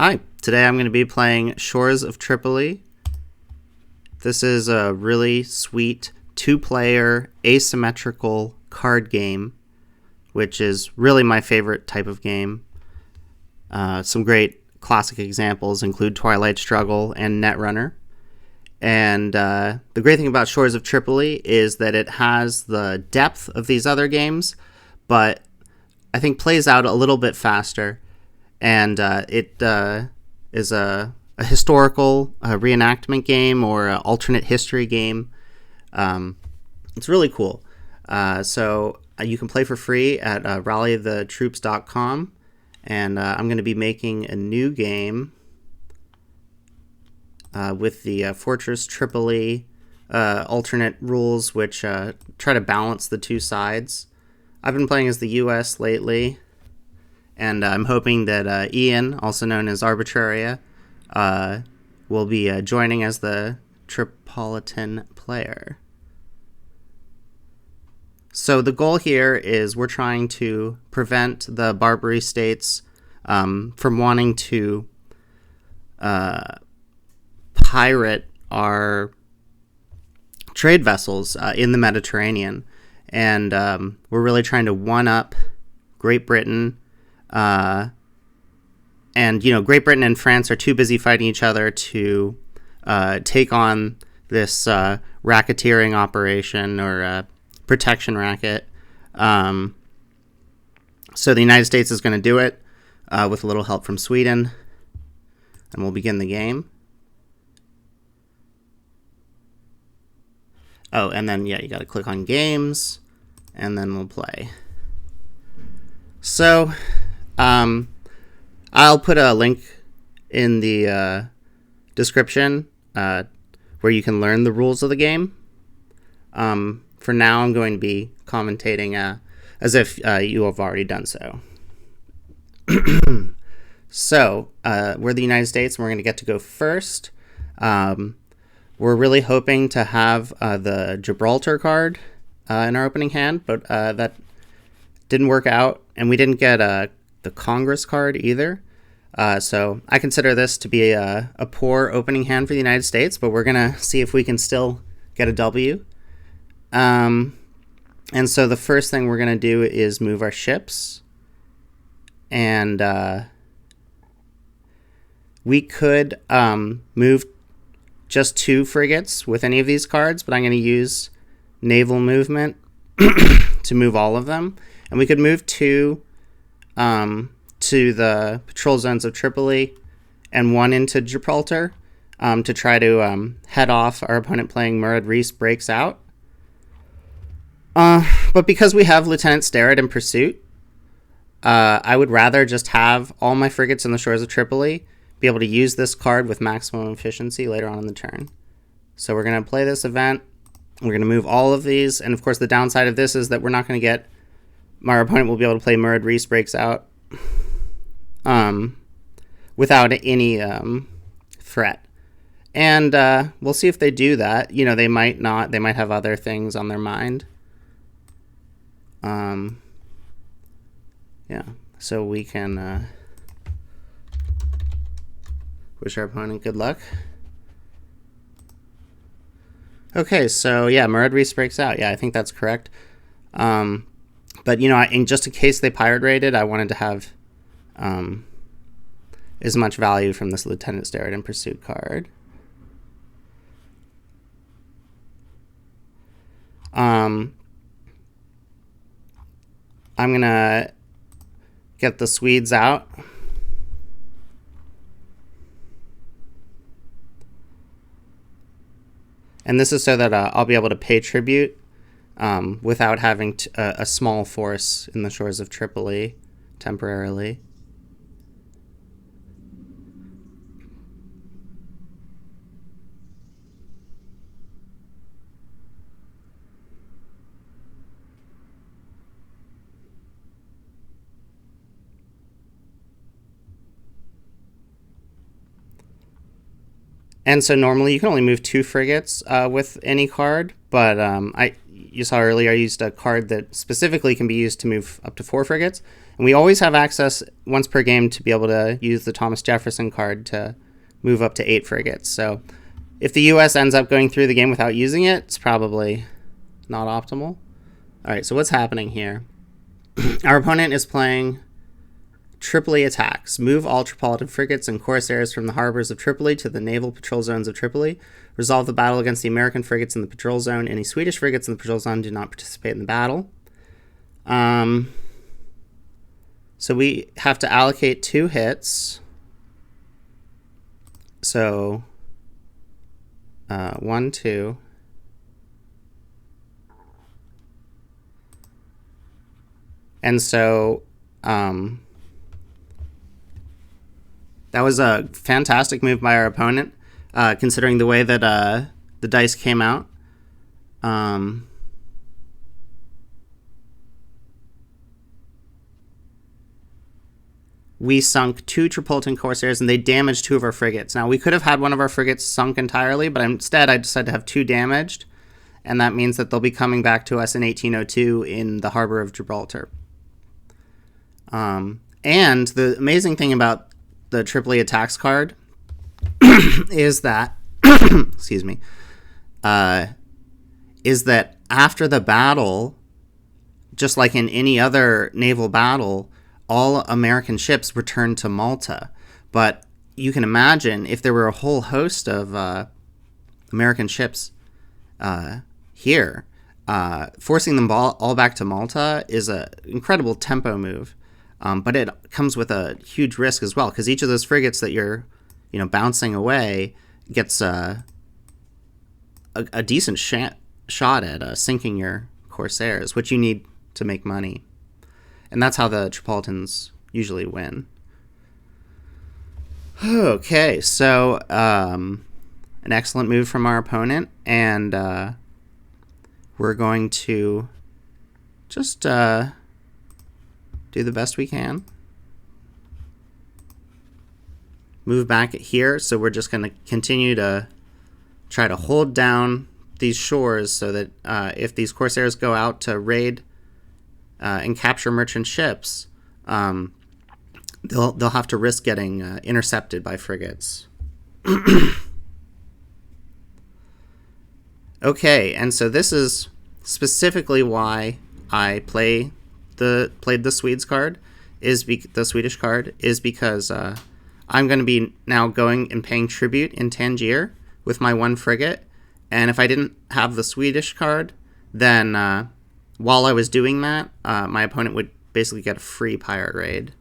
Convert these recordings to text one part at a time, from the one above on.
Hi, today I'm going to be playing Shores of Tripoli. This is a really sweet two-player asymmetrical card game, which is really my favorite type of game. Some great classic examples include Twilight Struggle and Netrunner. And the great thing about Shores of Tripoli is that it has the depth of these other games, but I think plays out a little bit faster. And it is a historical reenactment game or an alternate history game. It's really cool. So you can play for free at rallythetroops.com. And I'm going to be making a new game with the Fortress Tripoli alternate rules, which try to balance the two sides. I've been playing as the U.S. lately. And I'm hoping that Ian, also known as Arbitraria, will be joining as the Tripolitan player. So the goal here is we're trying to prevent the Barbary states from wanting to pirate our trade vessels in the Mediterranean. And we're really trying to one-up Great Britain. And, Great Britain and France are too busy fighting each other to take on this racketeering operation or protection racket. So the United States is going to do it with a little help from Sweden. And we'll begin the game. Oh, and then, you got to click on Games, and then we'll play. So I'll put a link in the description where you can learn the rules of the game. For now, I'm going to be commentating as if you have already done so. So, we're the United States, and we're going to get to go first. We're really hoping to have the Gibraltar card in our opening hand, but that didn't work out, and we didn't get the Congress card either. So I consider this to be a poor opening hand for the United States, but we're going to see if we can still get a W. And so the first thing we're going to do is move our ships. And we could move just 2 frigates with any of these cards, but I'm going to use naval movement to move all of them. And we could move 2 to the patrol zones of Tripoli and 1 into Gibraltar to try to head off our opponent playing Murad Rees Breaks Out. But because we have Lieutenant Sterrett in pursuit, I would rather just have all my frigates in the shores of Tripoli be able to use this card with maximum efficiency later on in the turn. So we're going to play this event. We're going to move all of these. And of course, the downside of this is that we're not going to get... My opponent will be able to play Murad Rees Breaks Out without any threat. And we'll see if they do that. They might not. They might have other things on their mind. So we can wish our opponent good luck. Okay, so Murad Rees Breaks Out. I think that's correct. But, just in case they pirate raided, I wanted to have as much value from this Lieutenant Sterrett in Pursuit card. I'm going to get the Swedes out. And this is so that I'll be able to pay tribute without having a small force in the shores of Tripoli temporarily. And so normally you can only move 2 frigates with any card, but you saw earlier, I used a card that specifically can be used to move up to 4 frigates. And we always have access once per game to be able to use the Thomas Jefferson card to move up to 8 frigates. So if the U.S. ends up going through the game without using it, it's probably not optimal. All right, so what's happening here? Our opponent is playing Tripoli attacks. Move all Tripolitan frigates and corsairs from the harbors of Tripoli to the naval patrol zones of Tripoli. Resolve the battle against the American frigates in the patrol zone. Any Swedish frigates in the patrol zone do not participate in the battle. So we have to allocate 2 hits. So 1, 2. And so that was a fantastic move by our opponent, considering the way that the dice came out. We sunk 2 Tripolitan corsairs, and they damaged 2 of our frigates. Now, we could have had one of our frigates sunk entirely, but instead I decided to have 2 damaged, and that means that they'll be coming back to us in 1802 in the harbor of Gibraltar. And the amazing thing about the Tripoli attacks card is that, excuse me, is that after the battle, just like in any other naval battle, all American ships returned to Malta. But you can imagine if there were a whole host of American ships here, forcing them all back to Malta is an incredible tempo move. But it comes with a huge risk as well, because each of those frigates that you're, bouncing away gets a decent shot at sinking your corsairs, which you need to make money. And that's how the Tripolitans usually win. Okay, so an excellent move from our opponent, and we're going to just do the best we can. Move back here, so we're just going to continue to try to hold down these shores so that if these corsairs go out to raid and capture merchant ships, they'll have to risk getting intercepted by frigates. Okay, and so this is specifically why I played the Swedes card, the Swedish card, is because I'm going to be now going and paying tribute in Tangier with my 1 frigate, and if I didn't have the Swedish card, then while I was doing that, my opponent would basically get a free pirate raid.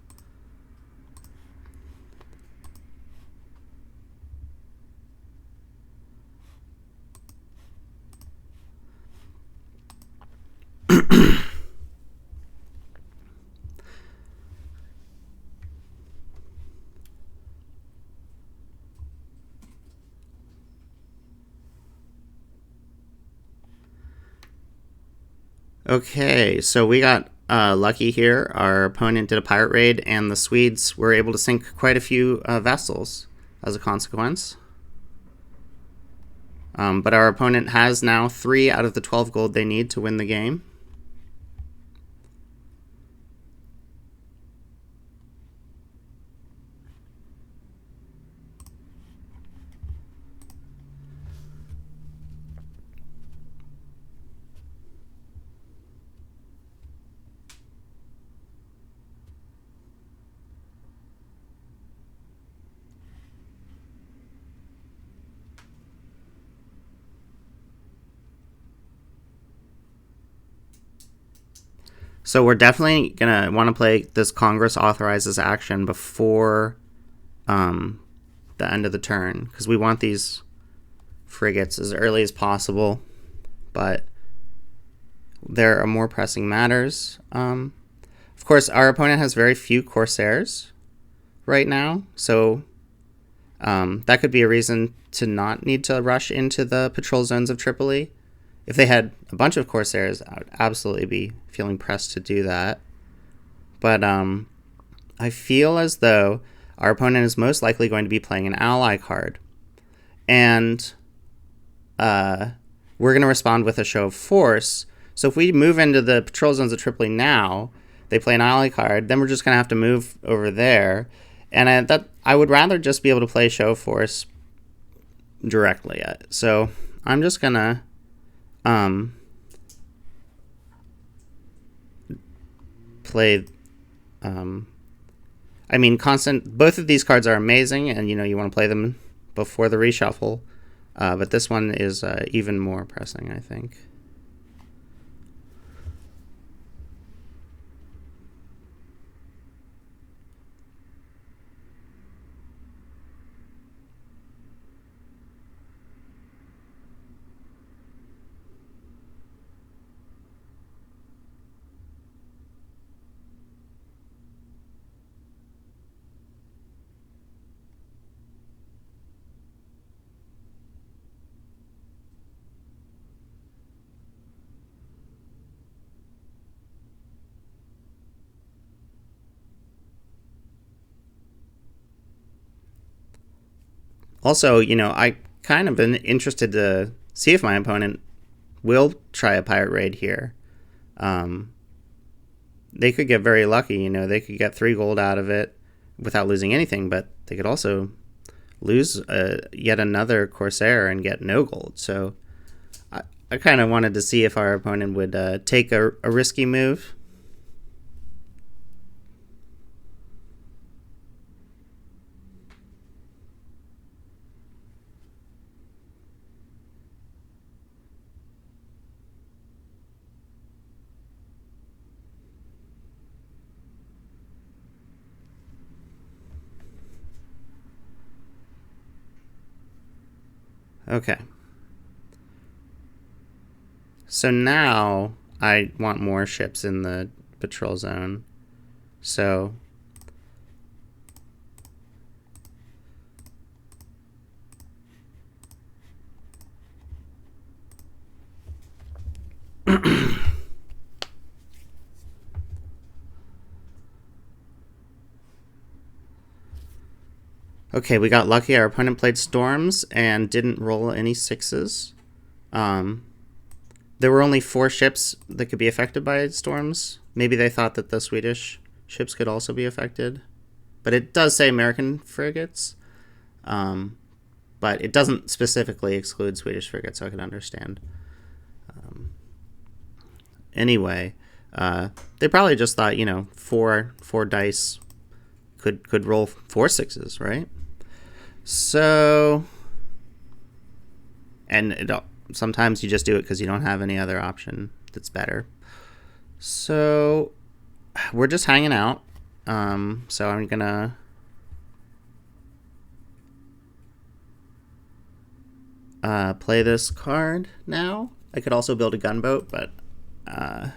Okay, so we got lucky here. Our opponent did a pirate raid, and the Swedes were able to sink quite a few vessels as a consequence. But our opponent has now 3 out of the 12 gold they need to win the game. So we're definitely going to want to play this Congress authorizes action before the end of the turn, because we want these frigates as early as possible, but there are more pressing matters. Of course, our opponent has very few corsairs right now, so that could be a reason to not need to rush into the patrol zones of Tripoli. If they had a bunch of corsairs, I would absolutely be feeling pressed to do that. But I feel as though our opponent is most likely going to be playing an ally card. And we're going to respond with a show of force. So if we move into the patrol zones of Tripoli now, they play an ally card, then we're just going to have to move over there. And I would rather just be able to play show force directly. So I'm just going to play... I mean, both of these cards are amazing, and you want to play them before the reshuffle. But this one is even more pressing, I think. Also, I kind of been interested to see if my opponent will try a pirate raid here. They could get very lucky. They could get 3 gold out of it without losing anything, but they could also lose yet another Corsair and get no gold. So I kind of wanted to see if our opponent would take a risky move. Okay. So now I want more ships in the patrol zone. So okay, we got lucky. Our opponent played storms and didn't roll any 6s. There were only 4 ships that could be affected by storms. Maybe they thought that the Swedish ships could also be affected. But it does say American frigates. But it doesn't specifically exclude Swedish frigates, so I can understand. Anyway, they probably just thought, 4 dice could roll 4 6s, right? So, and sometimes you just do it because you don't have any other option that's better. So we're just hanging out. So I'm gonna play this card now. I could also build a gunboat, but I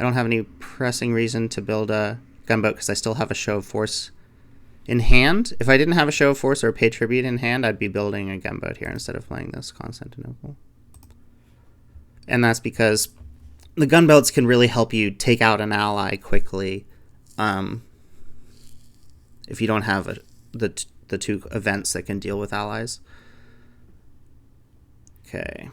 don't have any pressing reason to build a gunboat because I still have a show of force in hand. If I didn't have a show of force or a pay tribute in hand, I'd be building a gunboat here instead of playing this Constantinople. And that's because the gunboats can really help you take out an ally quickly if you don't have the 2 events that can deal with allies. Okay.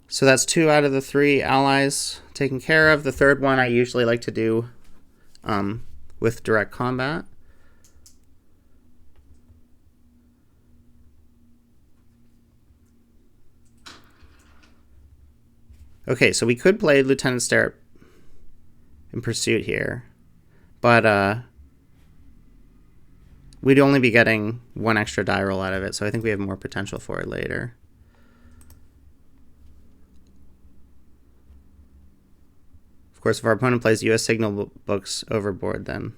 So that's 2 out of the 3 allies taken care of. The third one I usually like to do with direct combat. Okay, so we could play Lieutenant Sterrett in pursuit here, but we'd only be getting 1 extra die roll out of it, so I think we have more potential for it later. Of course, if our opponent plays U.S. signal books overboard, then...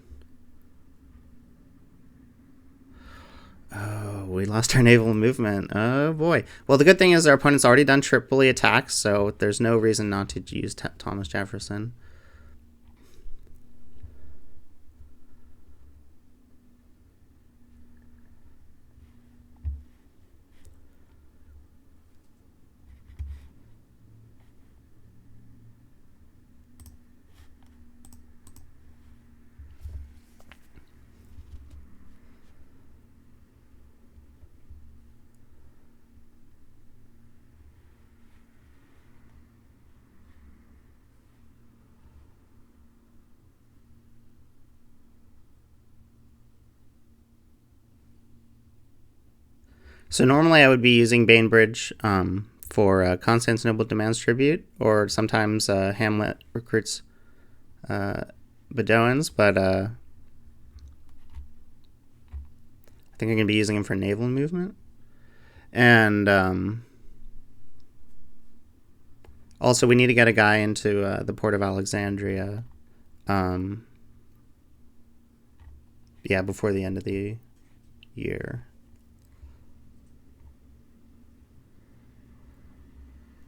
Oh, we lost our naval movement. Oh, boy. Well, the good thing is our opponent's already done Tripoli attacks, so there's no reason not to use Thomas Jefferson. So normally I would be using Bainbridge for Constantinople demands tribute, or sometimes Hamlet recruits Bedouins, but I think I'm going to be using him for naval movement. And also we need to get a guy into the port of Alexandria. Before the end of the year.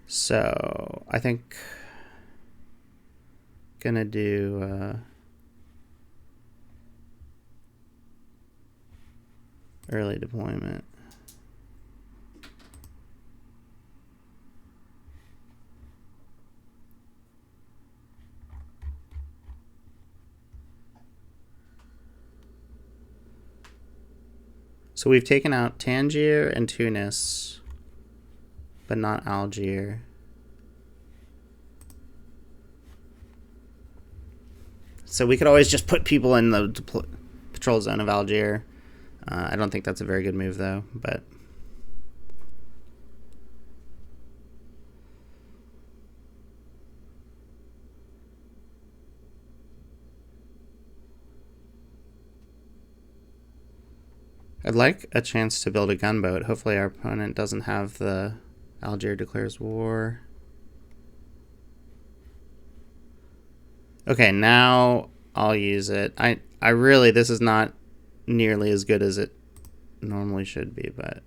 So I think gonna do early deployment. So we've taken out Tangier and Tunis, but not Algiers. So we could always just put people in the patrol zone of Algiers. I don't think that's a very good move, though, but... I'd like a chance to build a gunboat. Hopefully our opponent doesn't have the Algiers declares war. Okay, now I'll use it. I really, this is not nearly as good as it normally should be, but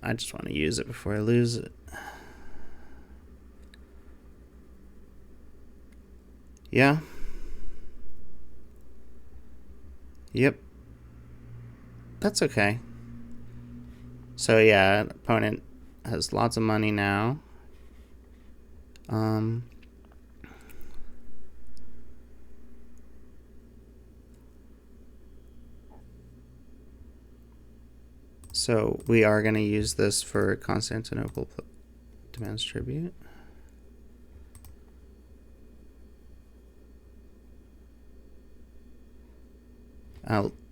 I just want to use it before I lose it. Yeah. Yep. That's okay. So yeah, opponent has lots of money now. So we are going to use this for Constantinople demands tribute.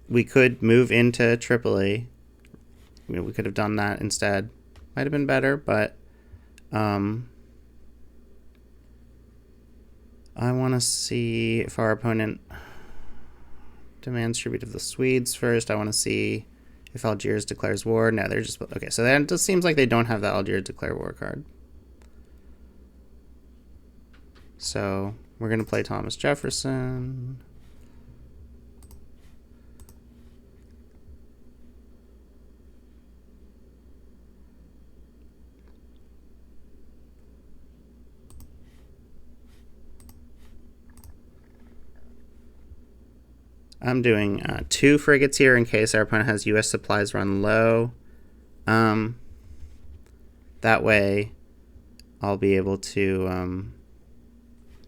We could move into Tripoli. We could have done that instead. Might have been better, but I want to see if our opponent demands tribute of the Swedes first. I want to see if Algiers declares war. No, they're just... Okay, so that just seems like they don't have the Algiers declare war card. So we're going to play Thomas Jefferson. I'm doing 2 frigates here in case our opponent has U.S. supplies run low. That way, I'll be able to...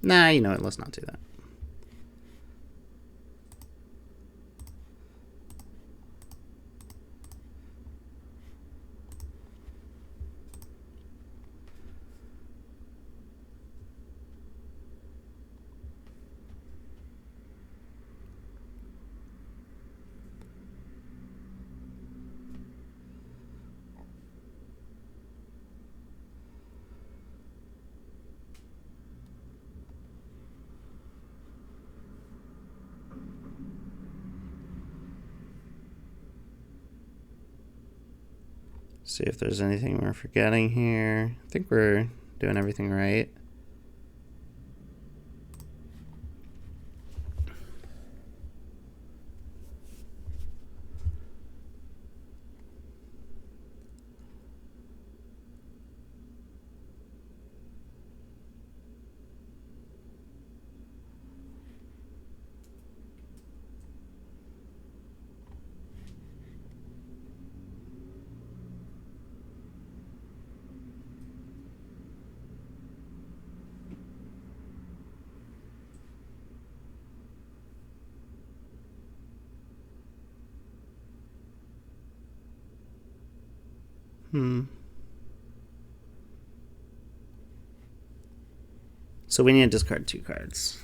Nah, you know what? Let's not do that. See if there's anything we're forgetting here. I think we're doing everything right. So we need to discard 2 cards.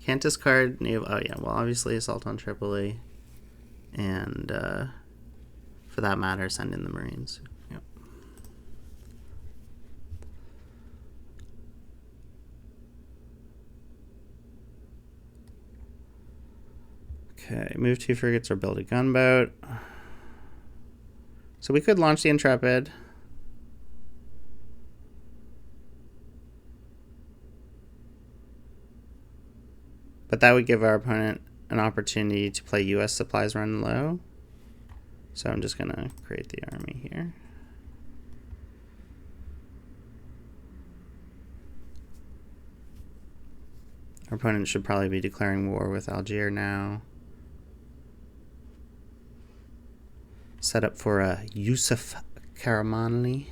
Can't discard naval. Oh yeah, well obviously assault on Tripoli, and for that matter, send in the Marines. Yep. Okay, move 2 frigates or build a gunboat. So we could launch the Intrepid. But that would give our opponent an opportunity to play US supplies run low. So I'm just going to create the army here. Our opponent should probably be declaring war with Algiers now. Set up for a Yusuf Karamanli.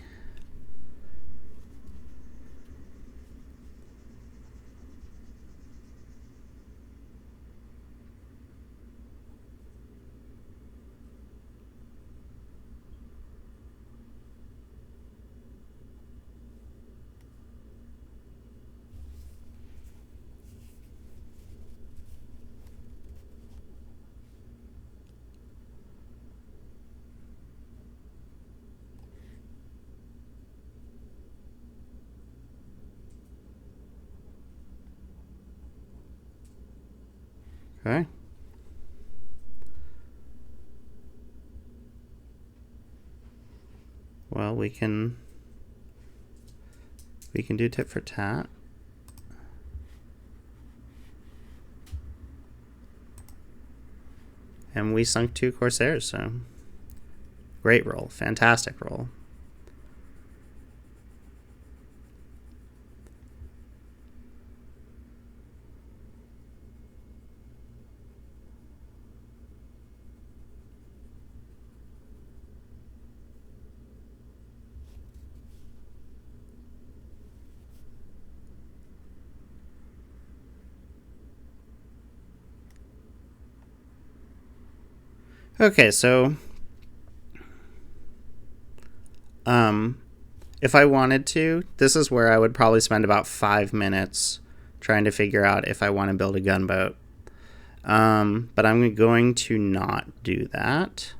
Okay. Well, we can do tit for tat. And we sunk 2 Corsairs, so great roll, fantastic roll. Okay, so if I wanted to, this is where I would probably spend about 5 minutes trying to figure out if I want to build a gunboat. But I'm going to not do that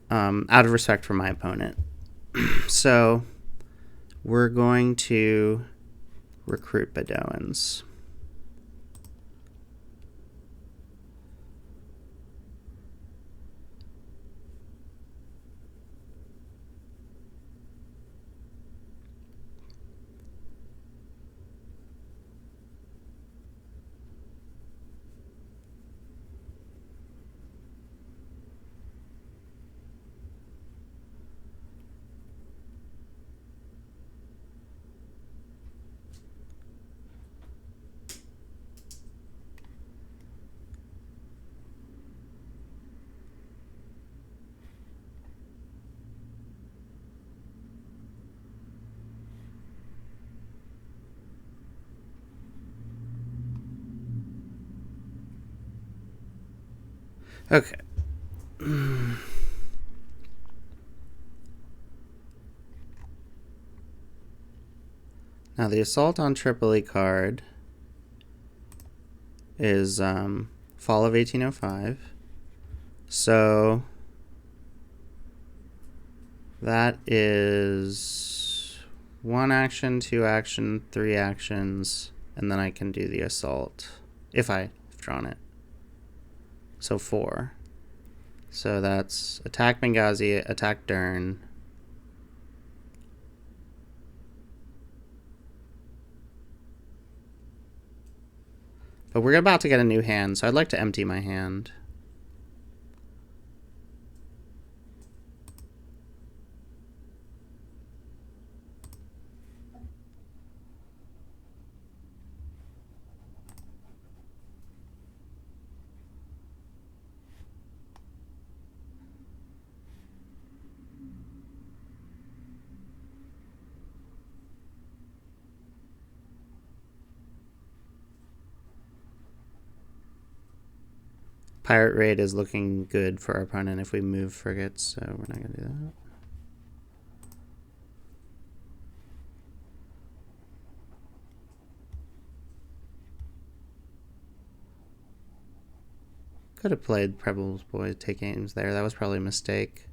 out of respect for my opponent. So we're going to recruit Bedouins. Okay. Now the assault on Tripoli card is fall of 1805. So that is 1 action, 2 action, 3 actions, and then I can do the assault if I've drawn it. So 4. So that's attack Benghazi, attack Dern. But we're about to get a new hand, so I'd like to empty my hand. Pirate raid is looking good for our opponent if we move frigates, so we're not going to do that. Could have played Preble's Boy Take Games there. That was probably a mistake.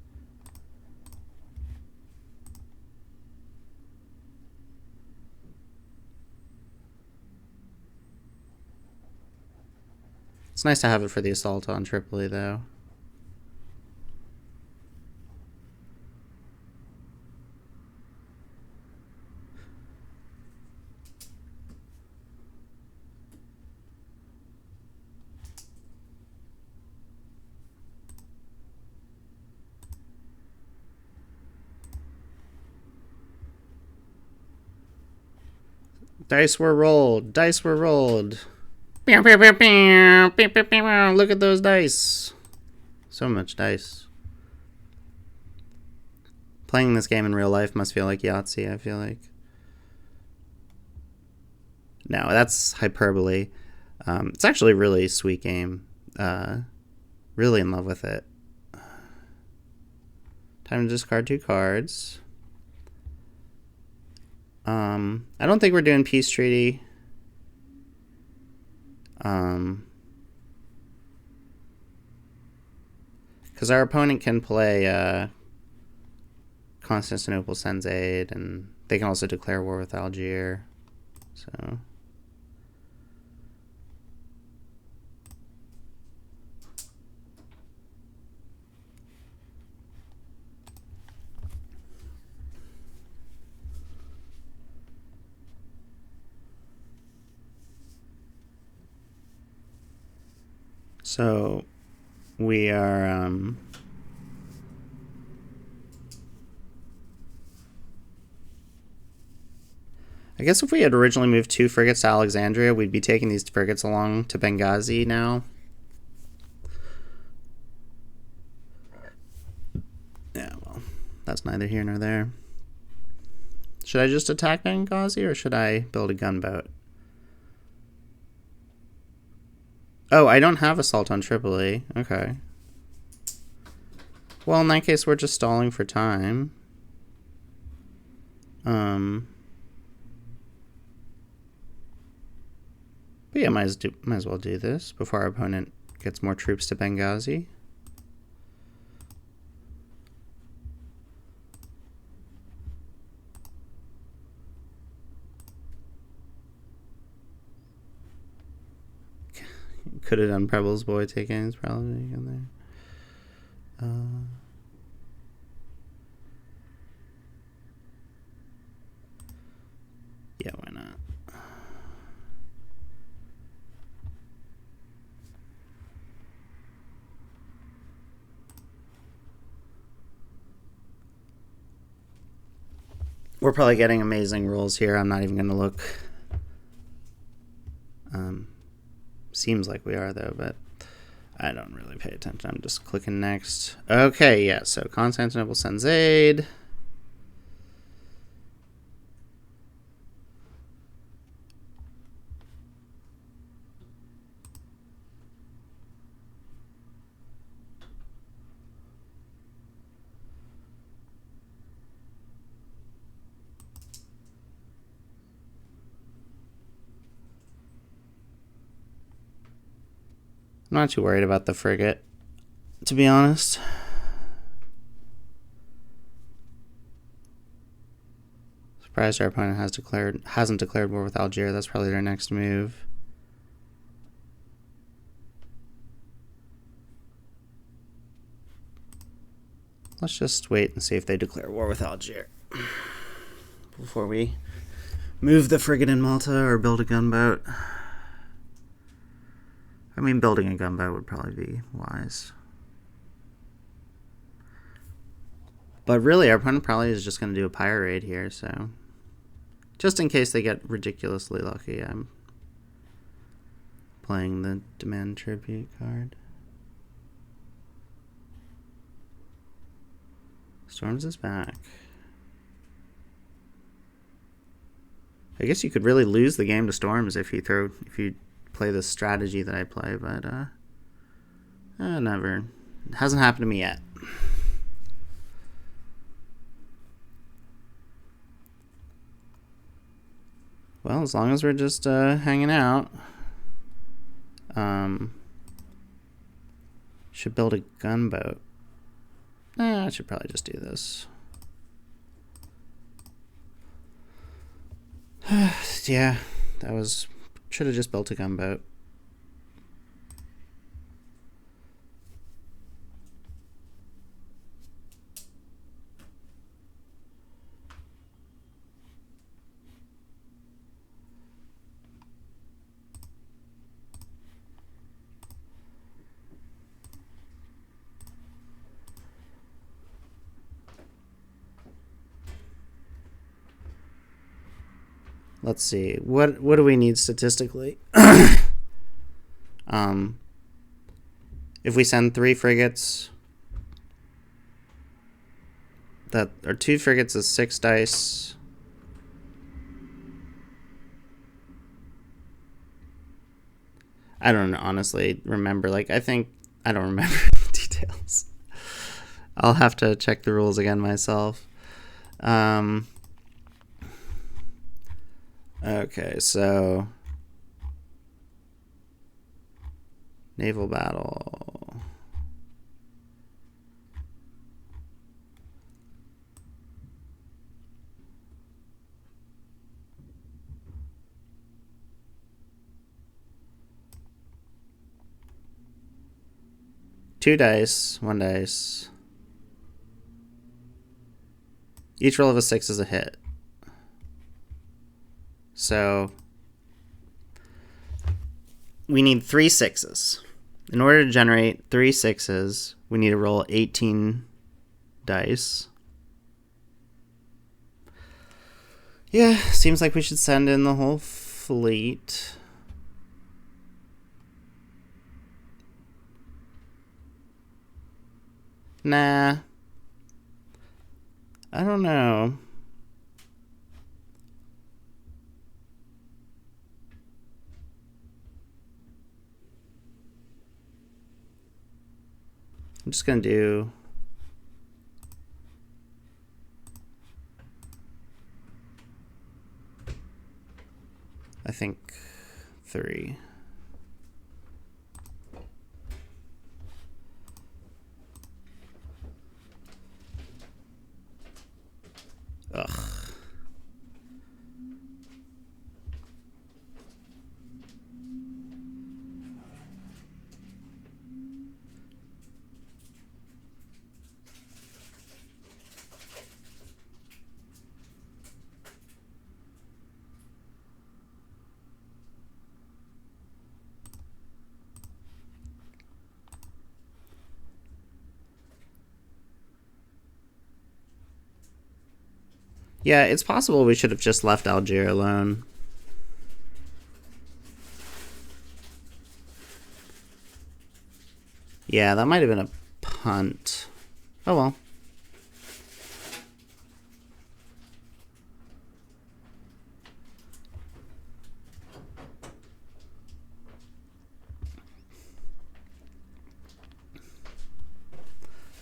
It's nice to have it for the assault on Tripoli, though. Dice were rolled. Dice were rolled. Look at those dice. So much dice. Playing this game in real life must feel like Yahtzee, I feel like. No, that's hyperbole. It's actually a really sweet game. Really in love with it. Time to discard 2 cards. I don't think we're doing peace treaty. Because our opponent can play Constantinople sends aid, and they can also declare war with Algiers. So we are I guess if we had originally moved 2 frigates to Alexandria, we'd be taking these frigates along to Benghazi now. Yeah, well, that's neither here nor there. Should I just attack Benghazi, or should I build a gunboat? Oh, I don't have assault on Tripoli. Okay. Well, in that case, we're just stalling for time. But yeah, might as well do this before our opponent gets more troops to Benghazi. Could have done Preble's Boy Take Games probably in there. Yeah, why not? We're probably getting amazing rules here. I'm not even going to look. Seems like we are, though, but I don't really pay attention. I'm just clicking next. Okay, yeah, so Constantinople sends aid. I'm not too worried about the frigate, to be honest. Surprised our opponent hasn't declared war with Algiers. That's probably their next move. Let's just wait and see if they declare war with Algiers before we move the frigate in Malta or build a gunboat. I mean, building a gunboat would probably be wise. But really, our opponent probably is just going to do a pirate raid here, so just in case they get ridiculously lucky, I'm playing the demand tribute card. Storms is back. I guess you could really lose the game to Storms if you play the strategy that I play, but never. It hasn't happened to me yet. Well, as long as we're just hanging out. Should build a gunboat. I should probably just do this. Yeah, should have just built a gunboat. Let's see. What do we need statistically? If we send 3 frigates, or 2 frigates is 6 dice. I don't honestly remember. I don't remember the details. I'll have to check the rules again myself. Okay, so naval battle. Two dice, 1 dice. Each roll of a 6 is a hit. So we need 3 6s. In order to generate 3 6s, we need to roll 18 dice. Yeah, seems like we should send in the whole fleet. Nah. I don't know. I'm just going to do... I think 3. Ugh. Yeah, it's possible we should have just left Algiers alone. Yeah, that might have been a punt. Oh well.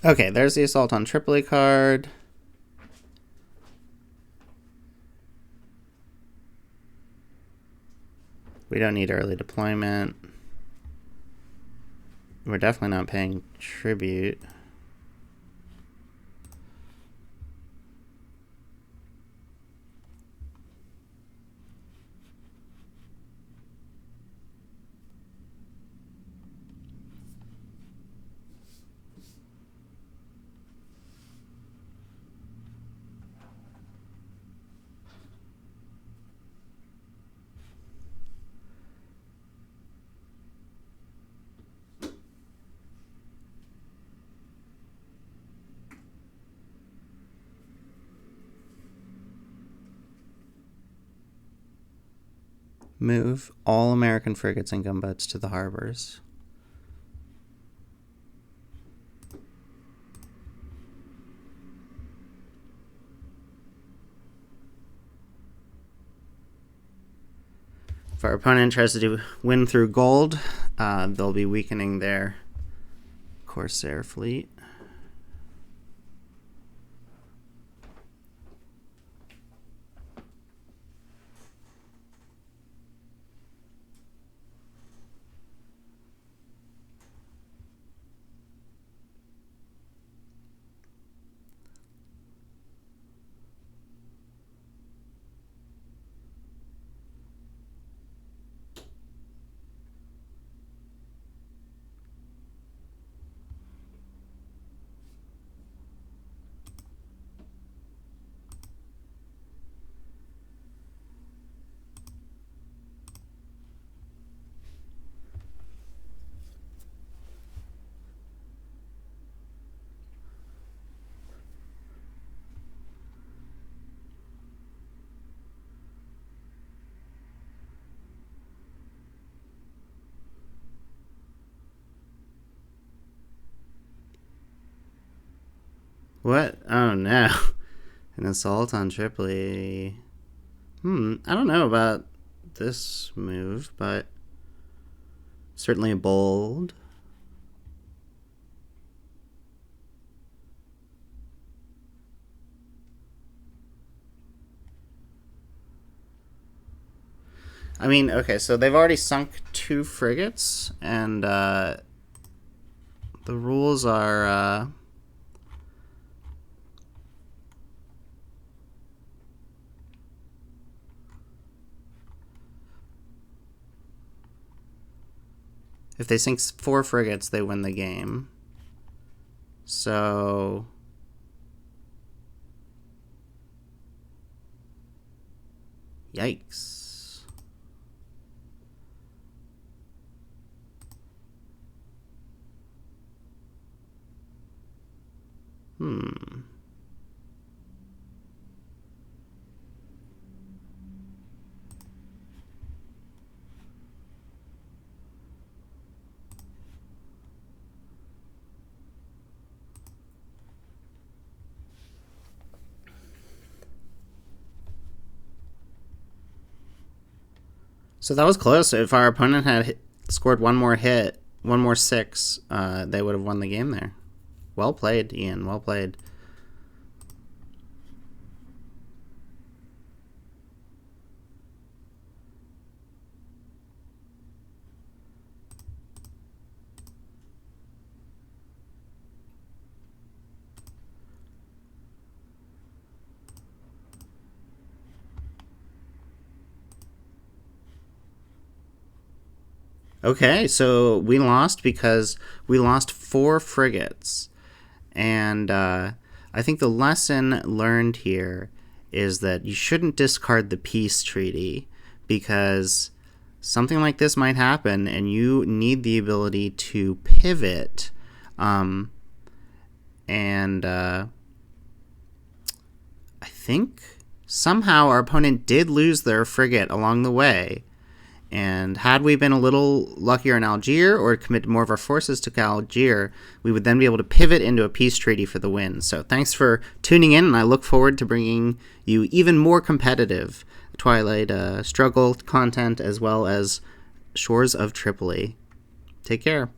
Okay, there's the assault on Tripoli card. We don't need early deployment. We're definitely not paying tribute. Move all American frigates and gunboats to the harbors. If our opponent tries to win through gold, they'll be weakening their Corsair fleet. What? Oh no. An assault on Tripoli. I don't know about this move, but certainly bold. I mean, okay, so they've already sunk 2 frigates, and the rules are if they sink 4 frigates, they win the game. So yikes. So that was close. If our opponent had scored one more hit, one more 6, they would have won the game there. Well played, Ian. Well played. Okay, so we lost because we lost 4 frigates. And I think the lesson learned here is that you shouldn't discard the peace treaty because something like this might happen and you need the ability to pivot. And I think somehow our opponent did lose their frigate along the way. And had we been a little luckier in Algiers or committed more of our forces to Algiers, we would then be able to pivot into a peace treaty for the win. So thanks for tuning in, and I look forward to bringing you even more competitive Twilight Struggle content as well as Shores of Tripoli. Take care.